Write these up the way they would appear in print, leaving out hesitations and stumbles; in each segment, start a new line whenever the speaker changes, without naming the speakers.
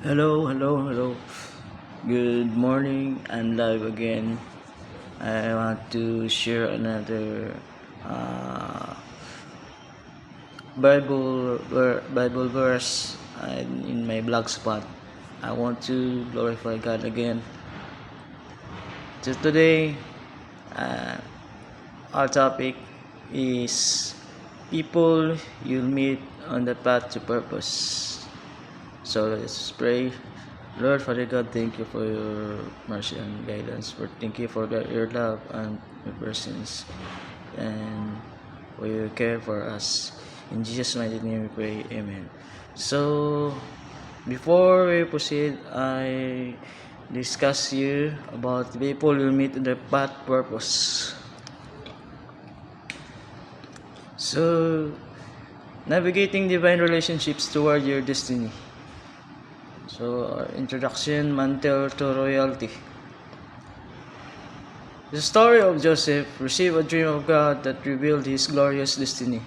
Hello. Good morning. I'm live again. I want to share another uh, Bible verse in my blog spot. I want to glorify God again. So today, uh, our topic is people you'll meet on the path to purpose. So let's pray. Lord Father God, thank you for your mercy and guidance. Thank you for your love and your presence, and for your care for us. In Jesus' mighty name we pray. Amen. So before we proceed, I discuss you about the people you meet in the path purpose. So navigating divine relationships toward your destiny. So, introduction, mantle to royalty. The story of Joseph received a dream of God that revealed his glorious destiny.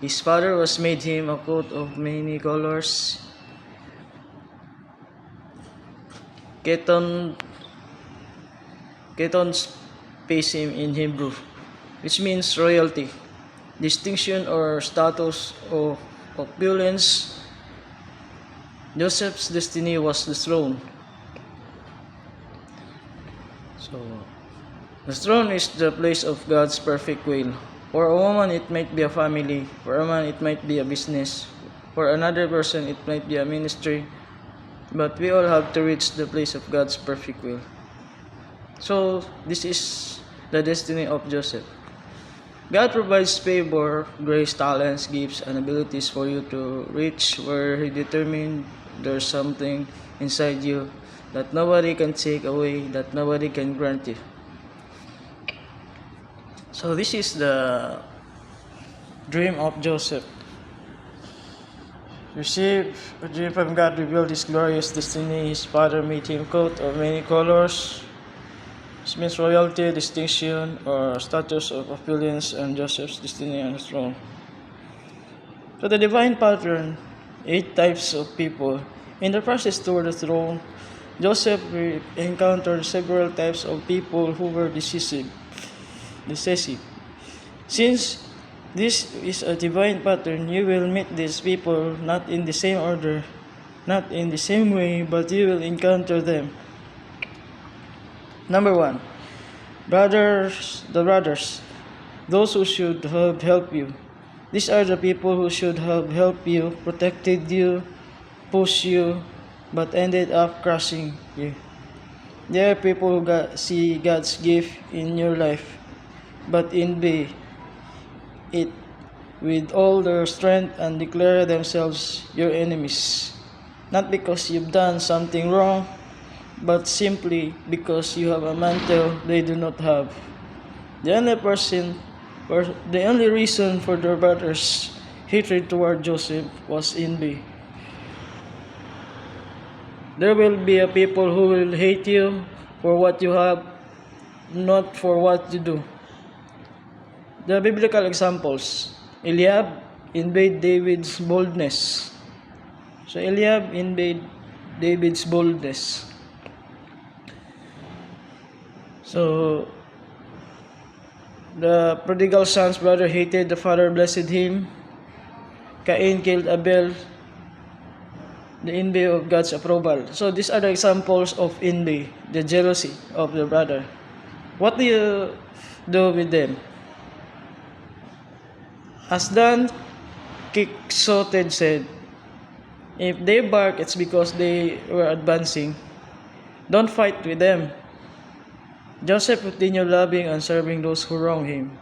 His father was made him a coat of many colors. Keton pays him in Hebrew, which means royalty, distinction or status of opulence. Joseph's destiny was the throne. So, the throne is the place of God's perfect will. For a woman, it might be a family. For a man, it might be a business. For another person, it might be a ministry. But we all have to reach the place of God's perfect will. So, this is the destiny of Joseph. God provides favor, grace, talents, gifts, and abilities for you to reach where He determined there's something inside you that nobody can take away, that nobody can grant you. So this is the dream of Joseph. Received a dream from God, revealed his glorious destiny. His father made him coat of many colors. This means royalty, distinction, or status of opulence, and Joseph's destiny on the throne. So the divine pattern, 8 types of people. In the process toward the throne, Joseph encountered several types of people who were decisive. Since this is a divine pattern, you will meet these people not in the same order, not in the same way, but you will encounter them. Number 1, the brothers, those who should have helped you. These are the people who should have helped you, protected you, pushed you, but ended up crushing you. They are people who see God's gift in your life, but envy it with all their strength and declare themselves your enemies. Not because you've done something wrong, but simply because you have a mantle they do not have. The only reason for their brothers' hatred toward Joseph was envy. There will be a people who will hate you for what you have, not for what you do. The biblical examples: Eliab invaded David's boldness. So Eliab invaded David's boldness. So the prodigal son's brother hated the father, blessed him. Cain killed Abel, the envy of God's approval. So these are the examples of envy, the jealousy of the brother. What do you do with them? As Dan Quixote said, if they bark, it's because they were advancing. Don't fight with them. Joseph continued loving and serving those who wronged him.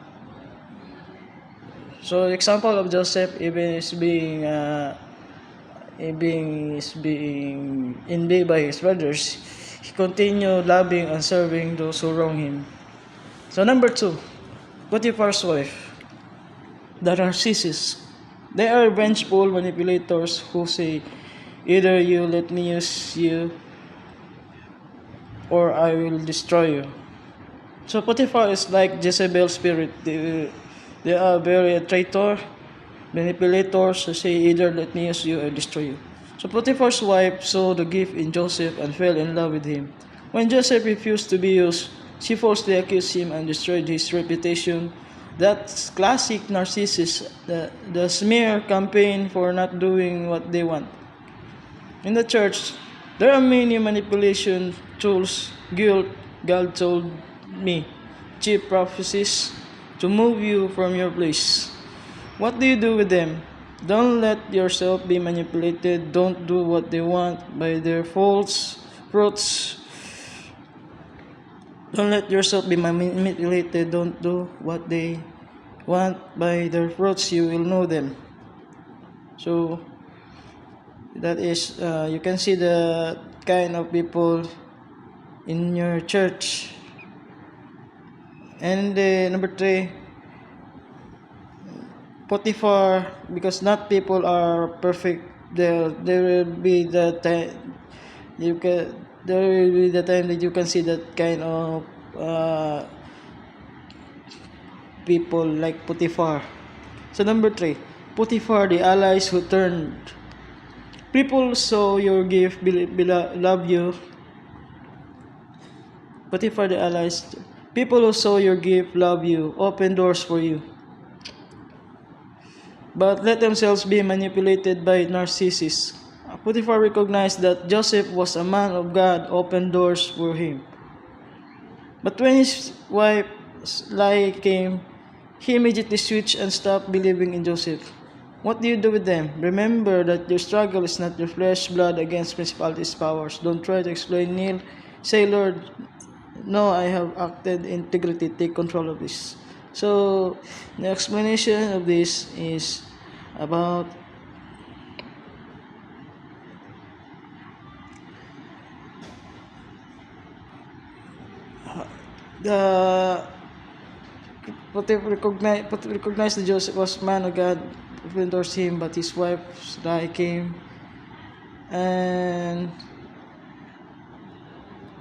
So the example of Joseph, even is being envied by his brothers, he continued loving and serving those who wrong him. So number 2, Potiphar's wife, the narcissists. They are vengeful manipulators who say, either you let me use you or I will destroy you. So Potiphar is like Jezebel's spirit. They are very traitor, manipulators who say, either let me use you or destroy you. So Potiphar's wife saw the gift in Joseph and fell in love with him. When Joseph refused to be used, she falsely accused him and destroyed his reputation. That's classic narcissist, the smear campaign for not doing what they want. In the church, there are many manipulation tools, guilt, God told me, cheap prophecies to move you from your place. What do you do with them? Don't let yourself be manipulated. Don't do what they want by their false fruits. Don't let yourself be manipulated. Don't do what they want by their fruits. You will know them. So that is, you can see the kind of people in your church. And number 3, Potiphar, because not people are perfect. There will be the time that you can see that kind of people like Potiphar. So number 3, Potiphar, the allies who turned. People saw your gift, love you. Potiphar, the allies. People who saw your gift love you, open doors for you. But let themselves be manipulated by narcissists. Potiphar recognized that Joseph was a man of God, opened doors for him. But when his wife's lie came, he immediately switched and stopped believing in Joseph. What do you do with them? Remember that your struggle is not your flesh, blood against principalities, powers. Don't try to explain, Neil. Say, Lord, no, I have acted in integrity. Take control of this. So, the explanation of this is about the recognized that Joseph was man of God, endorsed him, but his wife's lie came. And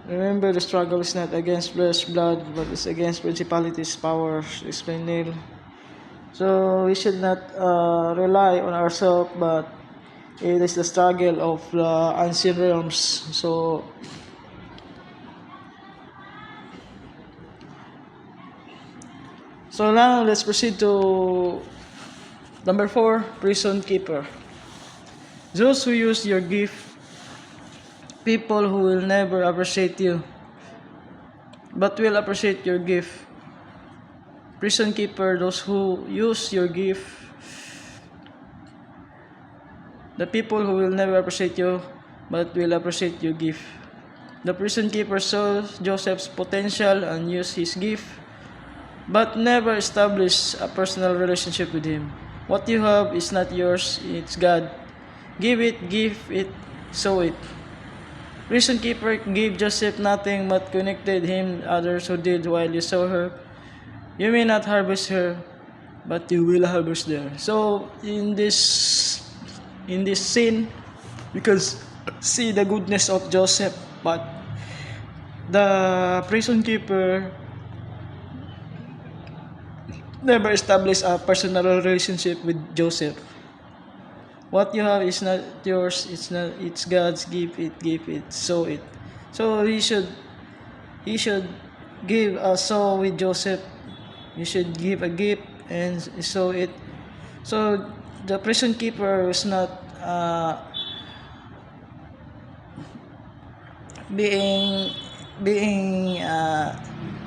remember, the struggle is not against flesh, blood, but it's against principalities, powers, explained Neil. So we should not rely on ourselves, but it is the struggle of the unseen realms. So now let's proceed to number 4, prison keeper. Those who use your gift, people who will never appreciate you, but will appreciate your gift. Prison keeper, those who use your gift, the people who will never appreciate you, but will appreciate your gift. The prison keeper saw Joseph's potential and used his gift, but never established a personal relationship with him. What you have is not yours, it's God. Give it, sow it. Prison keeper gave Joseph nothing but connected him others who did while you saw her. You may not harvest her, but you will harvest her. So in this scene, you can see the goodness of Joseph, but the prison keeper never established a personal relationship with Joseph. What you have is not yours, it's God's. Give it, sow it. So he should give a sow with Joseph. You should give a gift and sow it. So the prison keeper was not being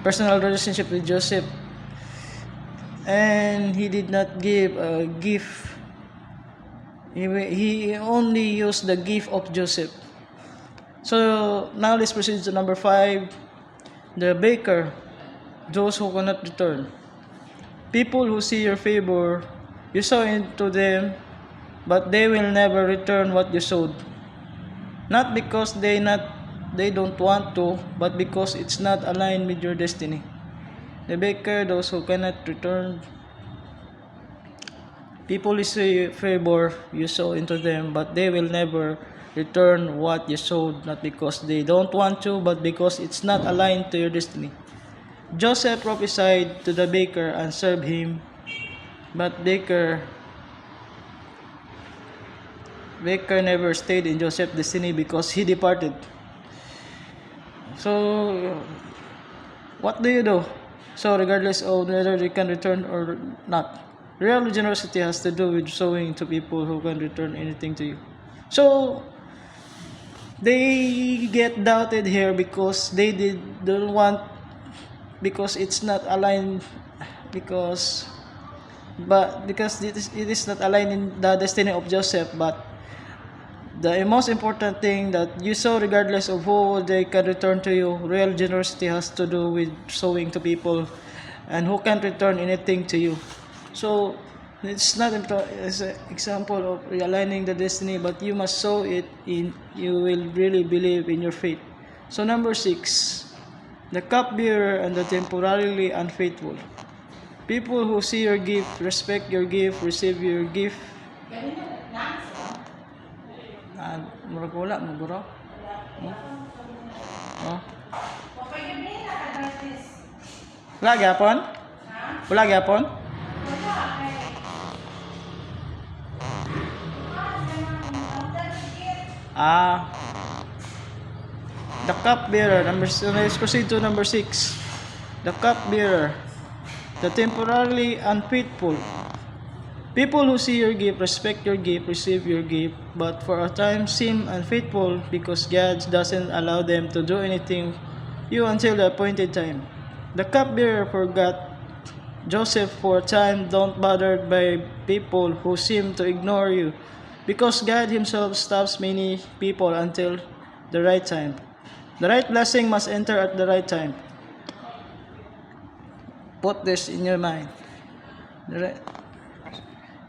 personal relationship with Joseph, and he did not give a gift. He only used the gift of Joseph. So now let's proceed to number 5, the baker, those who cannot return. People who see your favor, you sow into them, but they will never return what you sowed. Not because they don't want to, but because it's not aligned with your destiny. The baker, those who cannot return. People who see favor, you sow into them, but they will never return what you sowed, not because they don't want to, but because it's not aligned to your destiny. Joseph prophesied to the baker and served him, but baker Baker never stayed in Joseph's destiny because he departed. So, what do you do? So, regardless of whether they can return or not, real generosity has to do with showing to people who can return anything to you. So, they get doubted here because don't want, because it's not aligned, because it is not aligned in the destiny of Joseph. But the most important thing that you sow, regardless of who they can return to you, real generosity has to do with sowing to people and who can return anything to you. So it's not as an example of realigning the destiny, but you must sow it in. You will really believe in your faith. So number 6, the cupbearer and the temporarily unfaithful. People who see your gift, respect your gift, receive your gift. Murag wala mo bro. Oh. Wala gyapon? Wala gyapon? The cupbearer. Let's proceed to number 6. The cupbearer, the temporarily unfaithful. People who see your gift, respect your gift, receive your gift, but for a time seem unfaithful because God doesn't allow them to do anything you until the appointed time. The cupbearer forgot Joseph for a time. Don't bothered by people who seem to ignore you, because God Himself stops many people until the right time. The right blessing must enter at the right time. Put this in your mind.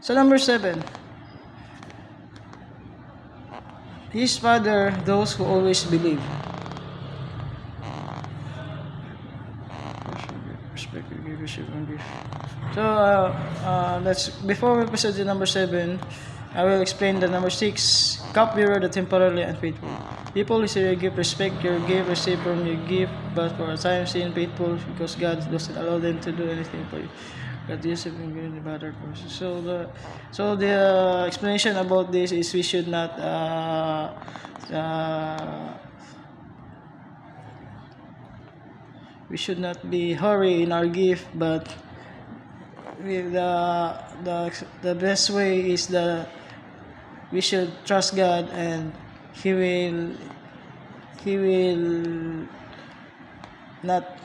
So number 7, his father, those who always believe. So let's, before we proceed to number 7, I will explain the number 6, cupbearer, the temporarily unfaithful. People who see your gift, respect your gift, receive from your gift, but for a time seem faithful because God doesn't allow them to do anything for you. God is a better person. So the explanation about this is we should not be hurry in our gift, but the best way is that we should trust God, and He will not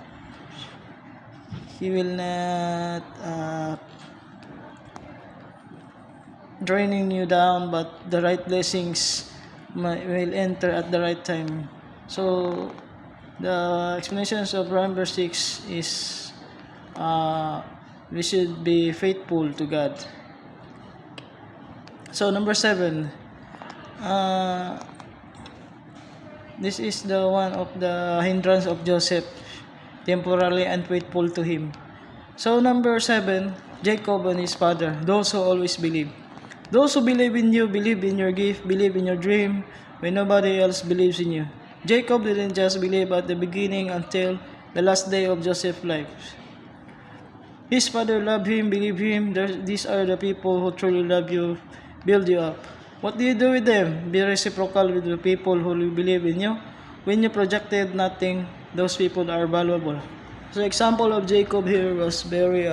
draining you down, but the right blessings will enter at the right time. So the explanations of number 6 is we should be faithful to God. So number 7, this is the one of the hindrance of Joseph, temporarily unfaithful to him. So number 7, Jacob and his father, those who always believe. Those who believe in you, believe in your gift, believe in your dream when nobody else believes in you. Jacob didn't just believe at the beginning until the last day of Joseph's life. His father loved him, believed him. These are the people who truly love you, build you up. What do you do with them? Be reciprocal with the people who believe in you. When you projected nothing, those people are valuable. So example of Jacob here was very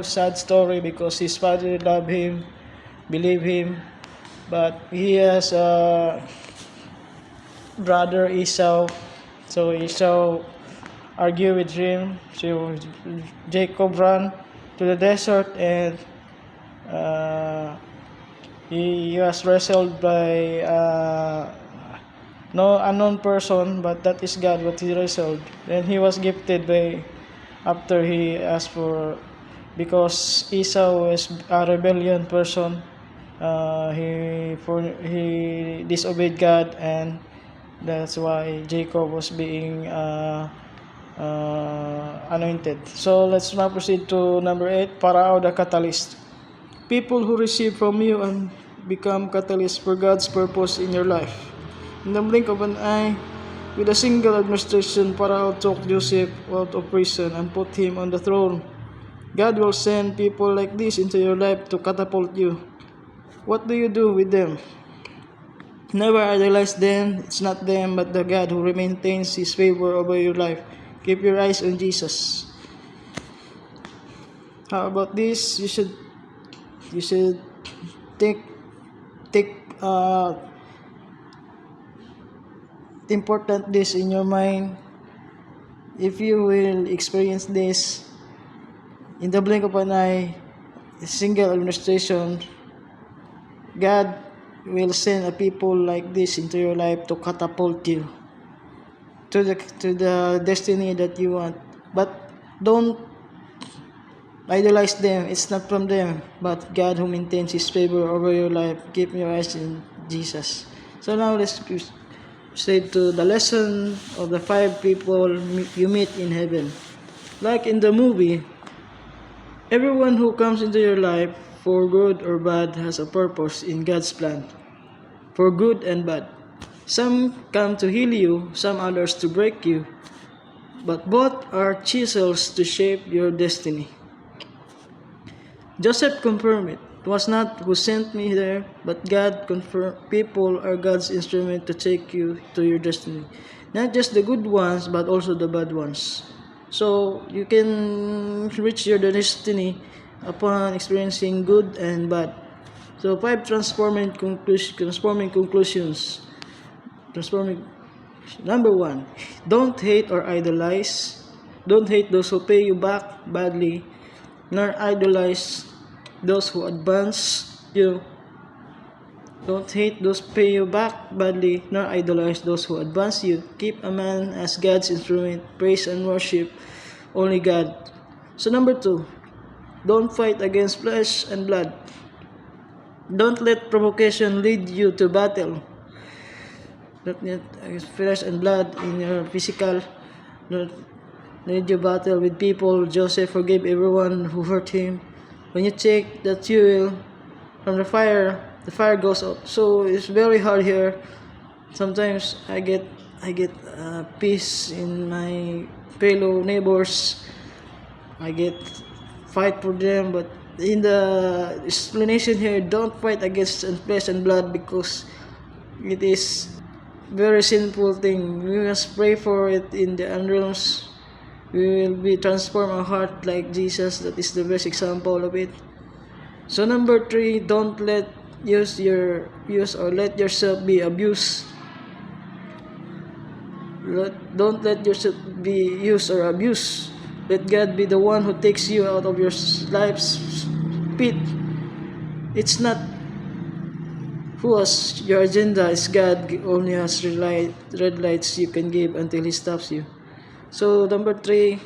sad story because his father loved him, believed him, but he has a brother Esau. So Esau argued with him. So Jacob ran to the desert, and he was wrestled by no unknown person, but that is God what he wrestled. Then he was gifted by, after he asked for, because Esau was a rebellion person, he disobeyed God, and that's why Jacob was being anointed. So let's now proceed to number 8, Parao the catalyst. People who receive from you and become catalysts for God's purpose in your life. In the blink of an eye, with a single administration, Parao took Joseph out of prison and put him on the throne. God will send people like this into your life to catapult you.
what do you do with them? Never idolize them. It's not them, but the God who maintains His favor over your life. Keep your eyes on Jesus. How about this? You should take take important this in your mind. If you will experience this in the blink of an eye, a single administration, God will send a people like this into your life to catapult you to the destiny that you want. But don't idolize them. It's not from them, but God who maintains His favor over your life. Keep your eyes in Jesus. So now let's proceed to the lesson of the 5 people you meet in heaven. Like in the movie, everyone who comes into your life, for good or bad, has a purpose in God's plan, for good and bad. Some come to heal you, some others to break you, but both are chisels to shape your destiny. Joseph confirmed it. It was not who sent me there, but God confirmed. People are God's instrument to take you to your destiny. Not just the good ones, but also the bad ones. So you can reach your destiny upon experiencing good and bad. So 5 transforming conclusions. Number 1, don't hate or idolize. Don't hate those who pay you back badly, nor idolize those who advance you. Don't hate those who pay you back badly, nor idolize those who advance you. Keep a man as God's instrument. Praise and worship only God. So number 2, don't fight against flesh and blood. Don't let provocation lead you to battle. Don't let flesh and blood in your physical. Don't let you battle with people. Joseph forgave everyone who hurt him. When you take the fuel from the fire goes up. So it's very hard here. Sometimes I get peace in my fellow neighbors. I get fight for them, but in the explanation here, don't fight against flesh and blood, because it is very sinful thing. We must pray for it in the realms. We will be transform our heart like Jesus. That is the best example of it. So number 3, don't let yourself be abused. Don't let yourself be used or abused. Let God be the one who takes you out of your life's pit. It's not who has your agenda, it's God only has red lights you can give until He stops you. So number 3,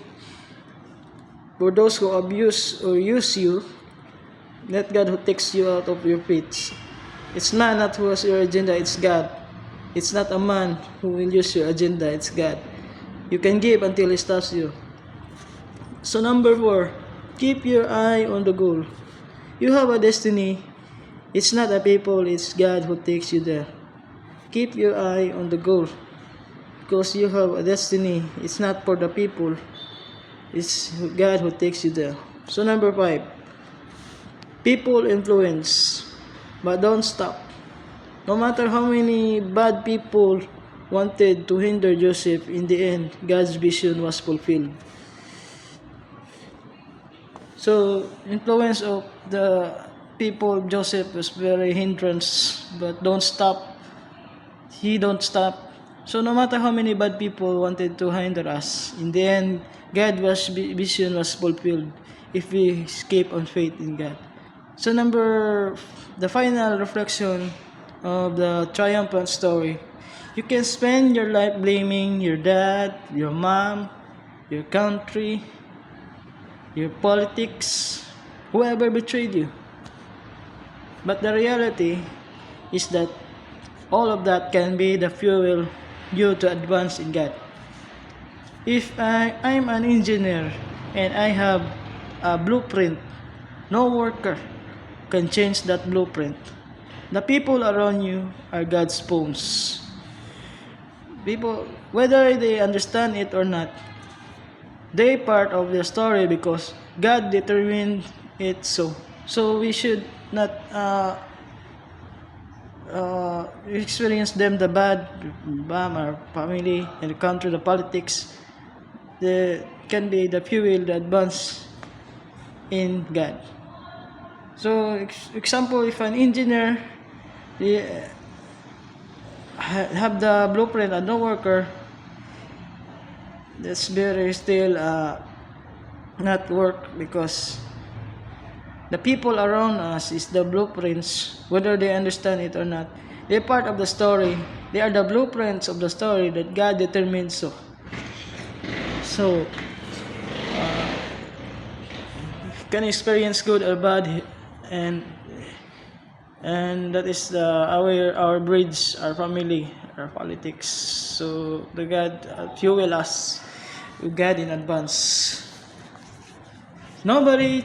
for those who abuse or use you, let God who takes you out of your pits. It's man not who has your agenda, it's God. It's not a man who will use your agenda, it's God. You can give until He stops you. So number 4, keep your eye on the goal. You have a destiny. It's not a people, it's God who takes you there. Keep your eye on the goal, because you have a destiny. It's not for the people, it's God who takes you there. So number 5, people influence, but don't stop. No matter how many bad people wanted to hinder Joseph, in the end, God's vision was fulfilled. So, influence of the people of Joseph was very hindrance, but don't stop. He don't stop. So no matter how many bad people wanted to hinder us, in the end, God's vision was fulfilled if we escape on faith in God. So the final reflection of the triumphant story. You can spend your life blaming your dad, your mom, your country, your politics, whoever betrayed you. But the reality is that all of that can be the fuel you to advance in God. If I'm an engineer and I have a blueprint, no worker can change that blueprint. The people around you are God's pawns. People, whether they understand it or not, they part of the story because God determined it so. So we should not experience them the bad, our family and the country, the politics, the can be the fuel, the advance in God. So, example, if an engineer have the blueprint and no worker, that's very still not work, because the people around us is the blueprints, whether they understand it or not. They're part of the story. They are the blueprints of the story that God determined so. So, can experience good or bad, and that is our bridge, our family, our politics. So the God fuel us with God in advance. Nobody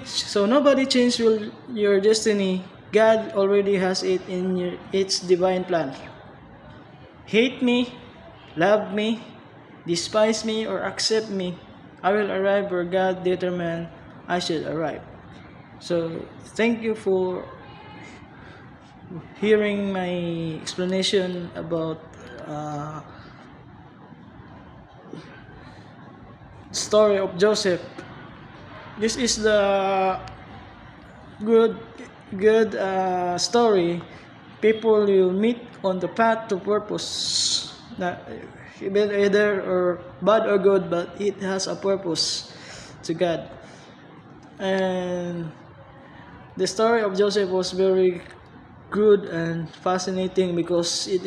change your destiny. God already has it in its divine plan. Hate me, love me, despise me, or accept me, I will arrive where God determined I should arrive. So thank you for hearing my explanation about story of Joseph. This is the good story. People you meet on the path to purpose, either or bad or good, but it has a purpose to God. And the story of Joseph was very good and fascinating because it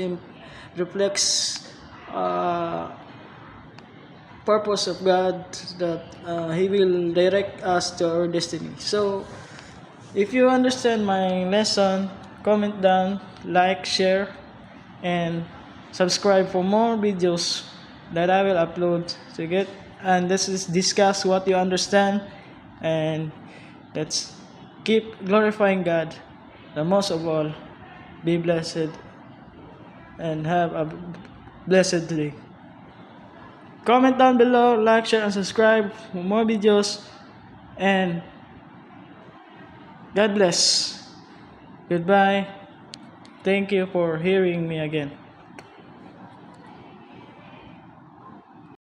reflects purpose of God, that He will direct us to our destiny. So, if you understand my lesson, comment down, like, share, and subscribe for more videos that I will upload to get. And this is discuss what you understand, and let's keep glorifying God. The most of all, be blessed and have a blessed day. Comment down below, like, share, and subscribe for more videos. And God bless. Goodbye. Thank you for hearing me again.